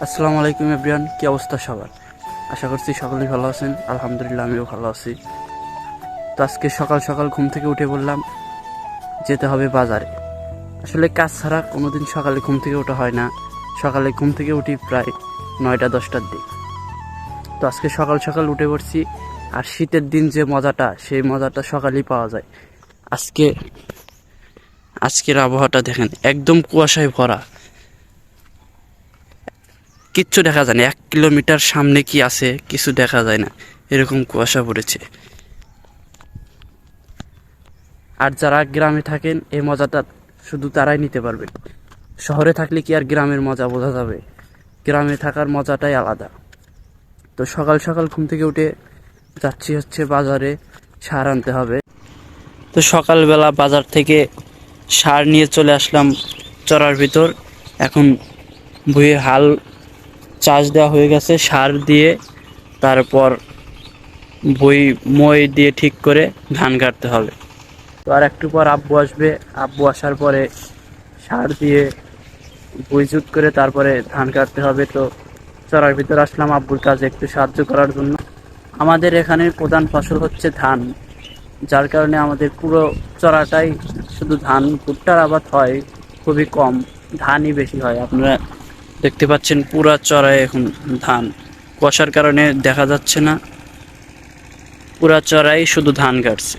আসসালামু আলাইকুম এভরিওয়ান, কি অবস্থা সবার? আশা করছি সকলেই ভালো আছেন। আলহামদুলিল্লাহ, আমিও ভালো আছি। তো আজকে সকাল সকাল ঘুম থেকে উঠে বললাম যেতে হবে বাজারে। আসলে কাজ ছাড়া কোনোদিন সকালে ঘুম থেকে ওঠা হয় না। সকালে ঘুম থেকে উঠি প্রায় 9টা-10টার দিক। তো আজকে সকাল সকাল উঠে পড়ছি। আর শীতের দিন যে মজাটা, সেই মজাটা সকালেই পাওয়া যায়। আজকে আজকের আবহাওয়াটা দেখেন, একদম কুয়াশায় ভরা, কিচ্ছু দেখা যায় না। 1 কিলোমিটার সামনে কি আছে কিছু দেখা যায় না, এরকম কুয়াশা পড়েছে। আর যারা গ্রামে থাকেন এই মজাটা শুধু তারাই নিতে পারবেন। শহরে থাকলে কি আর গ্রামের মজা বোঝা যাবে? গ্রামে থাকার মজাটাই আলাদা। তো সকাল সকাল ঘুম থেকে উঠে যাচ্ছি হচ্ছে বাজারে, সার আনতে হবে। তো সকালবেলা বাজার থেকে সার নিয়ে চলে আসলাম চড়ার ভিতর। এখন ভুঁয়ে হাল চাষ দেওয়া হয়ে গেছে, সার দিয়ে তারপর মই দিয়ে ঠিক করে ধান কাটতে হবে। তো আর একটু পর আব্বু আসবে। আব্বু আসার পরে সার দিয়ে জুত করে তারপরে ধান কাটতে হবে। তো চড়ার ভিতর আসলাম আব্বুর কাজে একটু সাহায্য করার জন্য। আমাদের এখানে প্রধান ফসল হচ্ছে ধান, যার কারণে আমাদের পুরো চড়াটাই শুধু ধান। ভুট্টার আবাদ হয় খুবই কম, ধানই বেশি হয়। আপনারা দেখতে পাচ্ছেন পুরা চড়ায় এখন ধান, কুয়াশার কারণে দেখা যাচ্ছে না। পুরা চড়াই শুধু ধান কাটছে।